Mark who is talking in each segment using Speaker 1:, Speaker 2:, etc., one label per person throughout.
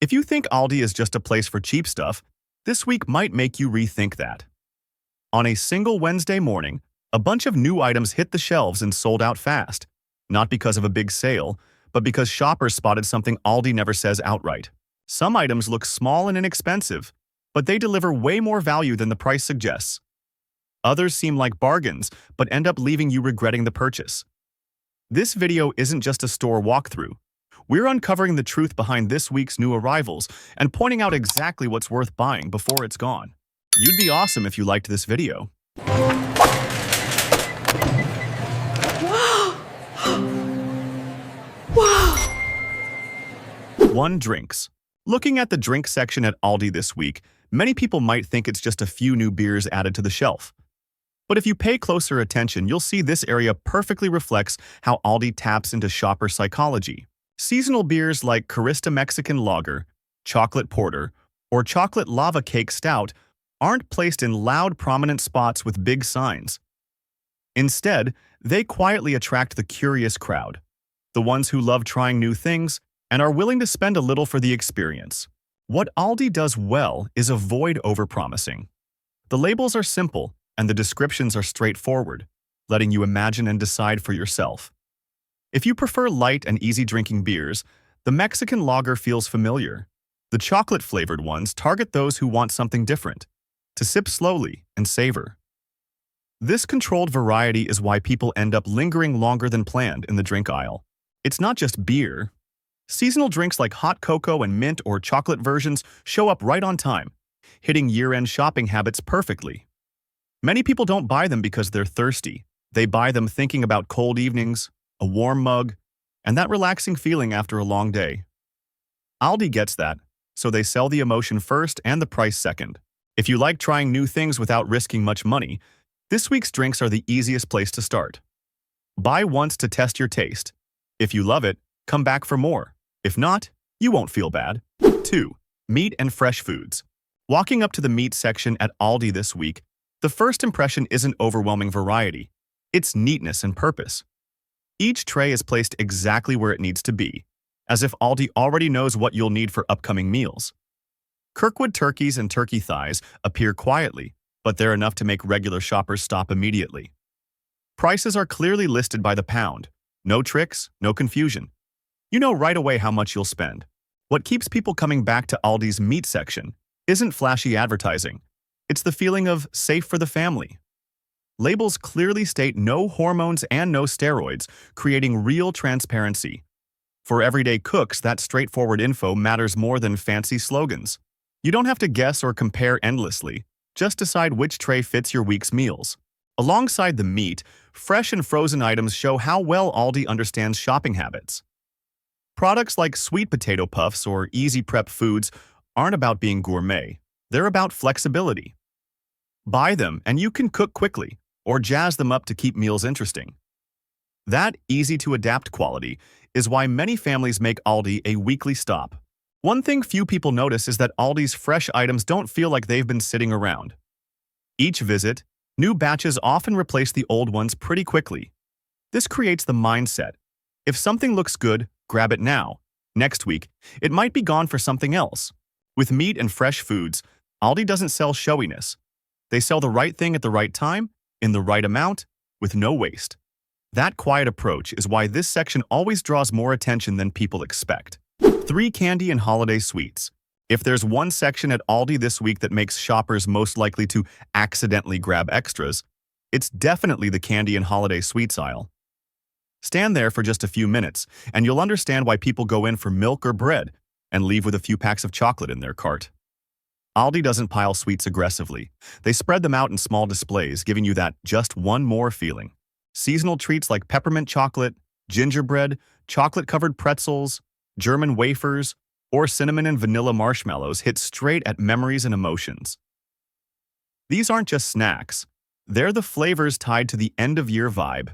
Speaker 1: If you think Aldi is just a place for cheap stuff, this week might make you rethink that. On a single Wednesday morning, a bunch of new items hit the shelves and sold out fast, not because of a big sale, but because shoppers spotted something Aldi never says outright. Some items look small and inexpensive, but they deliver way more value than the price suggests. Others seem like bargains, but end up leaving you regretting the purchase. This video isn't just a store walkthrough. We're uncovering the truth behind this week's new arrivals and pointing out exactly what's worth buying before it's gone. You'd be awesome if you liked this video.
Speaker 2: Wow! Wow!
Speaker 1: 1. Drinks. Looking at the drink section at Aldi this week, many people might think it's just a few new beers added to the shelf. But if you pay closer attention, you'll see this area perfectly reflects how Aldi taps into shopper psychology. Seasonal beers like Carista Mexican Lager, Chocolate Porter, or Chocolate Lava Cake Stout aren't placed in loud, prominent spots with big signs. Instead, they quietly attract the curious crowd, the ones who love trying new things and are willing to spend a little for the experience. What Aldi does well is avoid overpromising. The labels are simple and the descriptions are straightforward, letting you imagine and decide for yourself. If you prefer light and easy-drinking beers, the Mexican lager feels familiar. The chocolate-flavored ones target those who want something different, to sip slowly and savor. This controlled variety is why people end up lingering longer than planned in the drink aisle. It's not just beer. Seasonal drinks like hot cocoa and mint or chocolate versions show up right on time, hitting year-end shopping habits perfectly. Many people don't buy them because they're thirsty. They buy them thinking about cold evenings, a warm mug, and that relaxing feeling after a long day. Aldi gets that, so they sell the emotion first and the price second. If you like trying new things without risking much money, this week's drinks are the easiest place to start. Buy once to test your taste. If you love it, come back for more. If not, you won't feel bad. 2. Meat and fresh foods. Walking up to the meat section at Aldi this week, the first impression isn't overwhelming variety. It's neatness and purpose. Each tray is placed exactly where it needs to be, as if Aldi already knows what you'll need for upcoming meals. Kirkwood turkeys and turkey thighs appear quietly, but they're enough to make regular shoppers stop immediately. Prices are clearly listed by the pound. No tricks, no confusion. You know right away how much you'll spend. What keeps people coming back to Aldi's meat section isn't flashy advertising. It's the feeling of safe for the family. Labels clearly state no hormones and no steroids, creating real transparency. For everyday cooks, that straightforward info matters more than fancy slogans. You don't have to guess or compare endlessly. Just decide which tray fits your week's meals. Alongside the meat, fresh and frozen items show how well Aldi understands shopping habits. Products like sweet potato puffs or easy prep foods aren't about being gourmet. They're about flexibility. Buy them and you can cook quickly or jazz them up to keep meals interesting. That easy-to-adapt quality is why many families make Aldi a weekly stop. One thing few people notice is that Aldi's fresh items don't feel like they've been sitting around. Each visit, new batches often replace the old ones pretty quickly. This creates the mindset. If something looks good, grab it now. Next week, it might be gone for something else. With meat and fresh foods, Aldi doesn't sell showiness. They sell the right thing at the right time, in the right amount, with no waste. That quiet approach is why this section always draws more attention than people expect. 3. Candy and holiday sweets. If there's one section at Aldi this week that makes shoppers most likely to accidentally grab extras, it's definitely the candy and holiday sweets aisle. Stand there for just a few minutes, and you'll understand why people go in for milk or bread and leave with a few packs of chocolate in their cart. Aldi doesn't pile sweets aggressively. They spread them out in small displays, giving you that just one more feeling. Seasonal treats like peppermint chocolate, gingerbread, chocolate-covered pretzels, German wafers, or cinnamon and vanilla marshmallows hit straight at memories and emotions. These aren't just snacks. They're the flavors tied to the end-of-year vibe.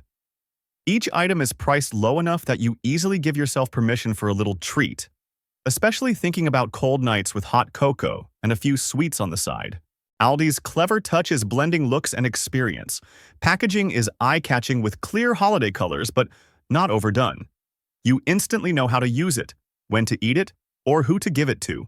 Speaker 1: Each item is priced low enough that you easily give yourself permission for a little treat, especially thinking about cold nights with hot cocoa and a few sweets on the side. Aldi's clever touch is blending looks and experience. Packaging is eye-catching with clear holiday colors, but not overdone. You instantly know how to use it, when to eat it, or who to give it to.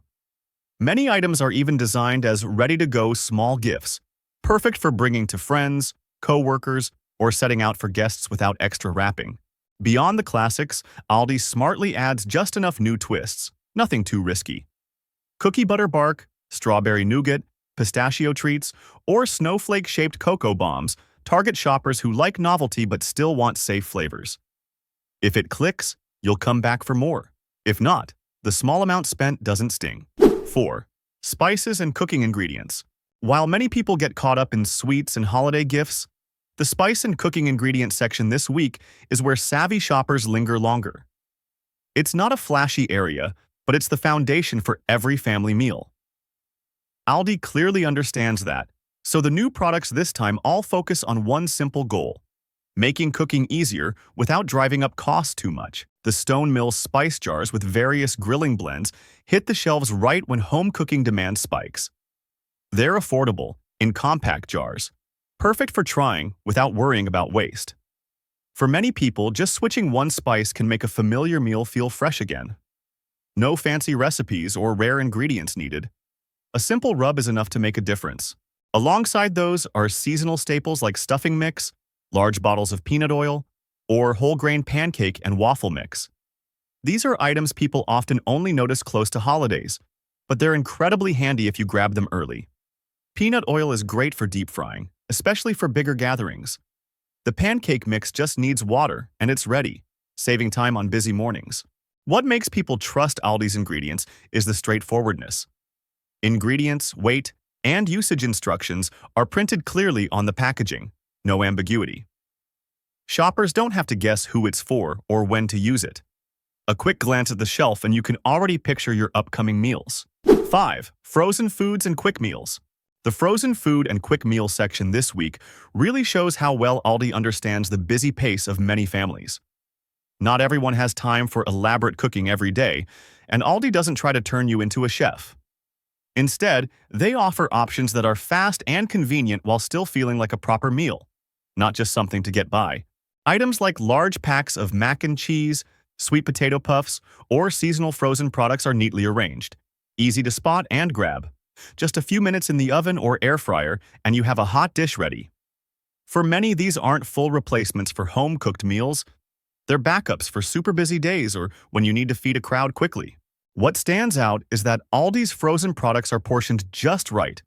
Speaker 1: Many items are even designed as ready-to-go small gifts, perfect for bringing to friends, co-workers, or setting out for guests without extra wrapping. Beyond the classics, Aldi smartly adds just enough new twists, nothing too risky. Cookie butter bark, strawberry nougat, pistachio treats, or snowflake-shaped cocoa bombs target shoppers who like novelty but still want safe flavors. If it clicks, you'll come back for more. If not, the small amount spent doesn't sting. 4. Spices and cooking ingredients. While many people get caught up in sweets and holiday gifts, the spice and cooking ingredient section this week is where savvy shoppers linger longer. It's not a flashy area, but it's the foundation for every family meal. Aldi clearly understands that, so the new products this time all focus on one simple goal: making cooking easier without driving up costs too much. The Stone Mill spice jars with various grilling blends hit the shelves right when home cooking demand spikes. They're affordable, in compact jars, perfect for trying without worrying about waste. For many people, just switching one spice can make a familiar meal feel fresh again. No fancy recipes or rare ingredients needed. A simple rub is enough to make a difference. Alongside those are seasonal staples like stuffing mix, large bottles of peanut oil, or whole grain pancake and waffle mix. These are items people often only notice close to holidays, but they're incredibly handy if you grab them early. Peanut oil is great for deep frying, especially for bigger gatherings. The pancake mix just needs water and it's ready, saving time on busy mornings. What makes people trust Aldi's ingredients is the straightforwardness. Ingredients, weight, and usage instructions are printed clearly on the packaging. No ambiguity. Shoppers don't have to guess who it's for or when to use it. A quick glance at the shelf and you can already picture your upcoming meals. 5. Frozen foods and quick meals. The frozen food and quick meal section this week really shows how well Aldi understands the busy pace of many families. Not everyone has time for elaborate cooking every day, and Aldi doesn't try to turn you into a chef. Instead, they offer options that are fast and convenient while still feeling like a proper meal, not just something to get by. Items like large packs of mac and cheese, sweet potato puffs, or seasonal frozen products are neatly arranged, easy to spot and grab. Just a few minutes in the oven or air fryer, and you have a hot dish ready. For many, these aren't full replacements for home-cooked meals. They're backups for super busy days or when you need to feed a crowd quickly. What stands out is that Aldi's frozen products are portioned just right.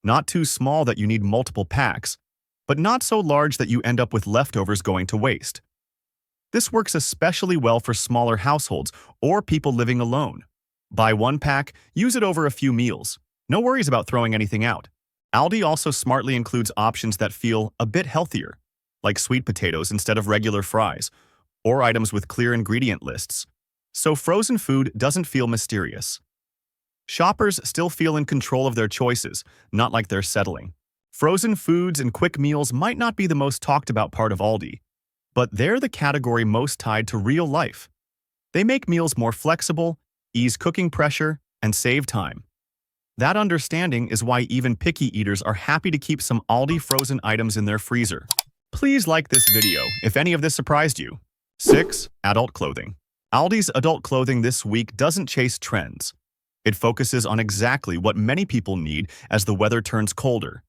Speaker 1: Not too small that you need multiple packs, but not so large that you end up with leftovers going to waste. This works especially well for smaller households or people living alone. Buy one pack, use it over a few meals. No worries about throwing anything out. Aldi also smartly includes options that feel a bit healthier, like sweet potatoes instead of regular fries, or items with clear ingredient lists. So frozen food doesn't feel mysterious. Shoppers still feel in control of their choices, not like they're settling. Frozen foods and quick meals might not be the most talked about part of Aldi, but they're the category most tied to real life. They make meals more flexible, ease cooking pressure, and save time. That understanding is why even picky eaters are happy to keep some Aldi frozen items in their freezer. Please like this video if any of this surprised you. 6. Adult clothing. Aldi's adult clothing this week doesn't chase trends. It focuses on exactly what many people need as the weather turns colder.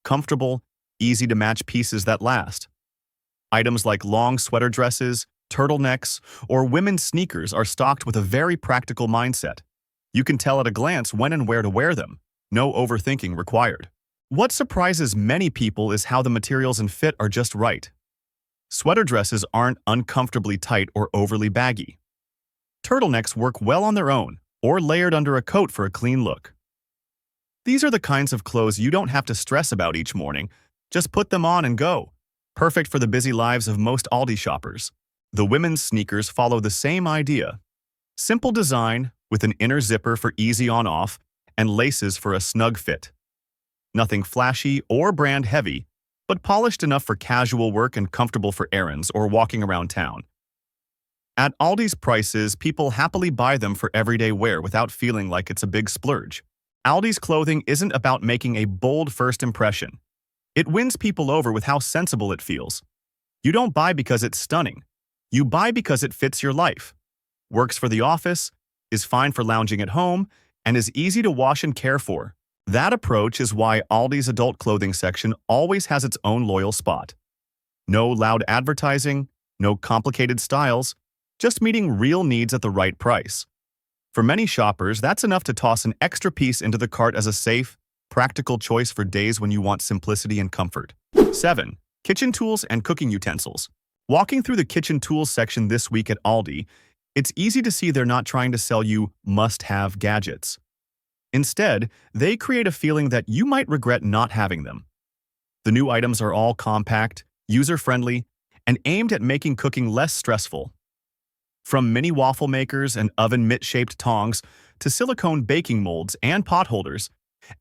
Speaker 1: Comfortable, easy-to-match pieces that last. Items like long sweater dresses, turtlenecks, or women's sneakers are stocked with a very practical mindset. You can tell at a glance when and where to wear them. No overthinking required. What surprises many people is how the materials and fit are just right. Sweater dresses aren't uncomfortably tight or overly baggy. Turtlenecks work well on their own, or layered under a coat for a clean look. These are the kinds of clothes you don't have to stress about each morning. Just put them on and go. Perfect for the busy lives of most Aldi shoppers. The women's sneakers follow the same idea. Simple design, with an inner zipper for easy on-off, and laces for a snug fit. Nothing flashy or brand heavy, but polished enough for casual work and comfortable for errands or walking around town. At Aldi's prices, people happily buy them for everyday wear without feeling like it's a big splurge. Aldi's clothing isn't about making a bold first impression. It wins people over with how sensible it feels. You don't buy because it's stunning. You buy because it fits your life, works for the office, is fine for lounging at home, and is easy to wash and care for. That approach is why Aldi's adult clothing section always has its own loyal spot. No loud advertising, no complicated styles, just meeting real needs at the right price. For many shoppers, that's enough to toss an extra piece into the cart as a safe, practical choice for days when you want simplicity and comfort. 7. Kitchen tools and cooking utensils. Walking through the kitchen tools section this week at Aldi, it's easy to see they're not trying to sell you must-have gadgets. Instead, they create a feeling that you might regret not having them. The new items are all compact, user-friendly, and aimed at making cooking less stressful. From mini waffle makers and oven mitt-shaped tongs to silicone baking molds and pot holders,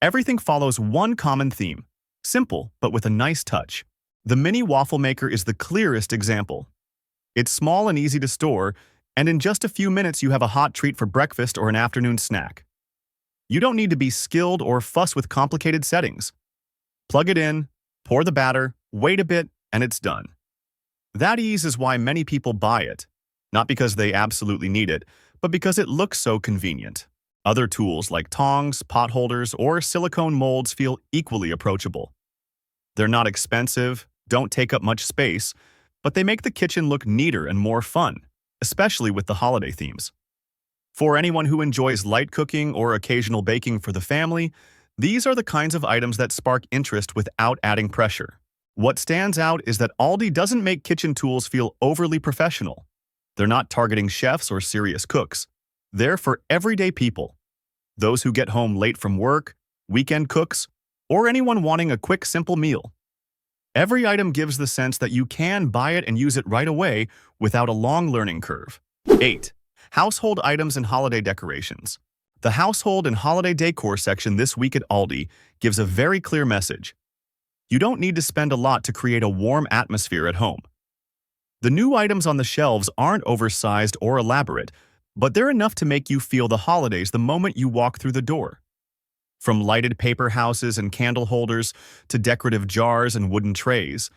Speaker 1: everything follows one common theme: simple but with a nice touch. The mini waffle maker is the clearest example. It's small and easy to store, and in just a few minutes you have a hot treat for breakfast or an afternoon snack. You don't need to be skilled or fuss with complicated settings. Plug it in, pour the batter, wait a bit, and it's done. That ease is why many people buy it, not because they absolutely need it, but because it looks so convenient. Other tools like tongs, pot holders, or silicone molds feel equally approachable. They're not expensive, don't take up much space, but they make the kitchen look neater and more fun, especially with the holiday themes. For anyone who enjoys light cooking or occasional baking for the family, these are the kinds of items that spark interest without adding pressure. What stands out is that Aldi doesn't make kitchen tools feel overly professional. They're not targeting chefs or serious cooks. They're for everyday people. Those who get home late from work, weekend cooks, or anyone wanting a quick, simple meal. Every item gives the sense that you can buy it and use it right away without a long learning curve. 8. Household items and holiday decorations. The household and holiday decor section this week at Aldi gives a very clear message. You don't need to spend a lot to create a warm atmosphere at home. The new items on the shelves aren't oversized or elaborate, but they're enough to make you feel the holidays the moment you walk through the door. From lighted paper houses and candle holders to decorative jars and wooden trays,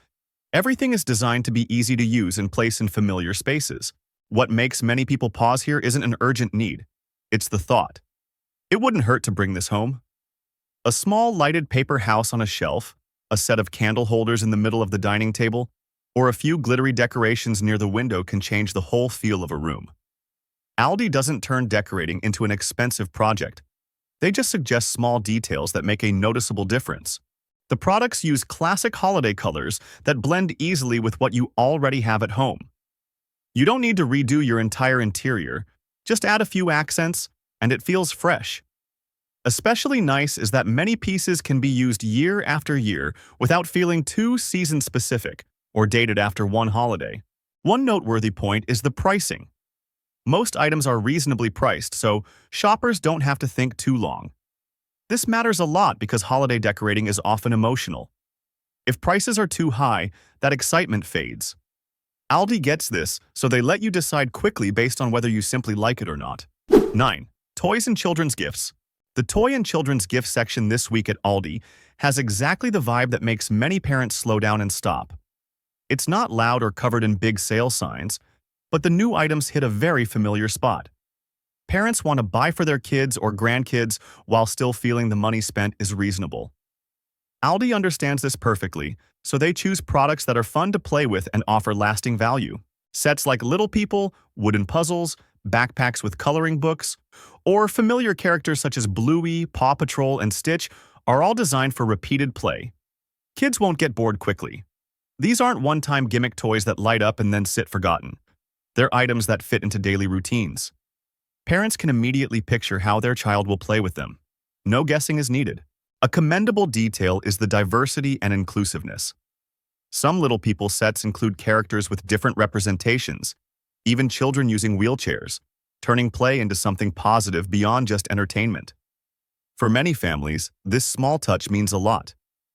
Speaker 1: everything is designed to be easy to use and place in familiar spaces. What makes many people pause here isn't an urgent need. It's the thought. It wouldn't hurt to bring this home. A small lighted paper house on a shelf, a set of candle holders in the middle of the dining table, or a few glittery decorations near the window can change the whole feel of a room. Aldi doesn't turn decorating into an expensive project. They just suggest small details that make a noticeable difference. The products use classic holiday colors that blend easily with what you already have at home. You don't need to redo your entire interior, just add a few accents, and it feels fresh. Especially nice is that many pieces can be used year after year without feeling too season-specific or dated after one holiday. One noteworthy point is the pricing. Most items are reasonably priced, so shoppers don't have to think too long. This matters a lot because holiday decorating is often emotional. If prices are too high, that excitement fades. Aldi gets this, so they let you decide quickly based on whether you simply like it or not. 9. Toys and children's gifts. The toy and children's gift section this week at Aldi has exactly the vibe that makes many parents slow down and stop. It's not loud or covered in big sale signs, but the new items hit a very familiar spot. Parents want to buy for their kids or grandkids while still feeling the money spent is reasonable. Aldi understands this perfectly, so they choose products that are fun to play with and offer lasting value. Sets like Little People, wooden puzzles, backpacks with coloring books, or familiar characters such as Bluey, Paw Patrol, and Stitch are all designed for repeated play. Kids won't get bored quickly. These aren't one-time gimmick toys that light up and then sit forgotten. They're items that fit into daily routines. Parents can immediately picture how their child will play with them. No guessing is needed. A commendable detail is the diversity and inclusiveness. Some Little People sets include characters with different representations, even children using wheelchairs, turning play into something positive beyond just entertainment. For many families, this small touch means a lot,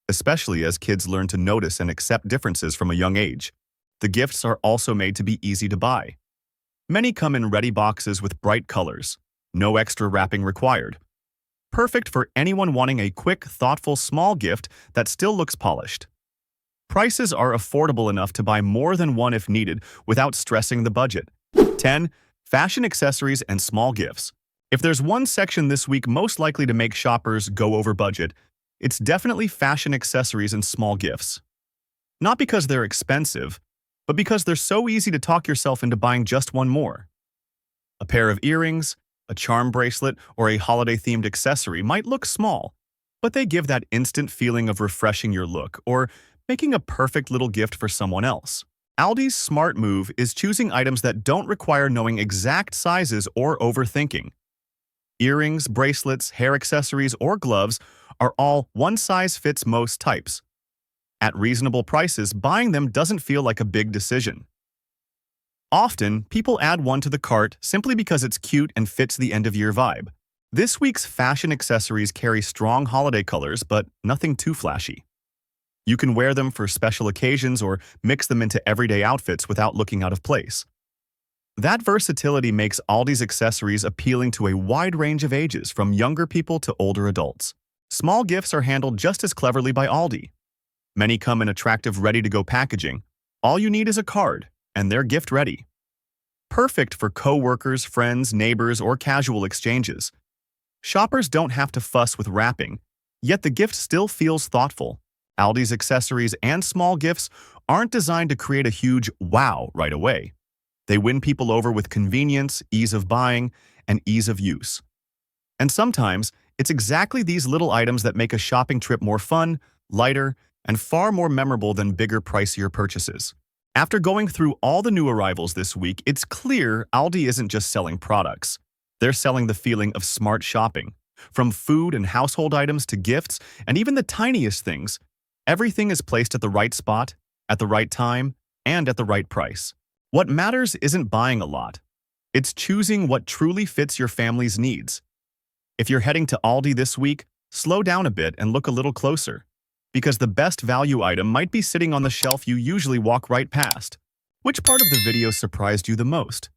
Speaker 1: especially as kids learn to notice and accept differences from a young age. The gifts are also made to be easy to buy. Many come in ready boxes with bright colors, no extra wrapping required. Perfect for anyone wanting a quick, thoughtful, small gift that still looks polished. Prices are affordable enough to buy more than one if needed without stressing the budget. 10. Fashion accessories and small gifts. If there's one section this week most likely to make shoppers go over budget, it's definitely fashion accessories and small gifts. Not because they're expensive, but because they're so easy to talk yourself into buying just one more. A pair of earrings, a charm bracelet, or a holiday-themed accessory might look small, but they give that instant feeling of refreshing your look or making a perfect little gift for someone else. Aldi's smart move is choosing items that don't require knowing exact sizes or overthinking. Earrings, bracelets, hair accessories, or gloves are all one-size-fits-most types. At reasonable prices, buying them doesn't feel like a big decision. Often, people add one to the cart simply because it's cute and fits the end-of-year vibe. This week's fashion accessories carry strong holiday colors, but nothing too flashy. You can wear them for special occasions or mix them into everyday outfits without looking out of place. That versatility makes Aldi's accessories appealing to a wide range of ages, from younger people to older adults. Small gifts are handled just as cleverly by Aldi. Many come in attractive, ready-to-go packaging. All you need is a card, and they're gift-ready. Perfect for co-workers, friends, neighbors, or casual exchanges. Shoppers don't have to fuss with wrapping, yet the gift still feels thoughtful. Aldi's accessories and small gifts aren't designed to create a huge wow right away. They win people over with convenience, ease of buying, and ease of use. And sometimes, it's exactly these little items that make a shopping trip more fun, lighter, and far more memorable than bigger, pricier purchases. After going through all the new arrivals this week, it's clear Aldi isn't just selling products. They're selling the feeling of smart shopping. From food and household items to gifts, and even the tiniest things, everything is placed at the right spot, at the right time, and at the right price. What matters isn't buying a lot. It's choosing what truly fits your family's needs. If you're heading to Aldi this week, slow down a bit and look a little closer, because the best value item might be sitting on the shelf you usually walk right past. Which part of the video surprised you the most?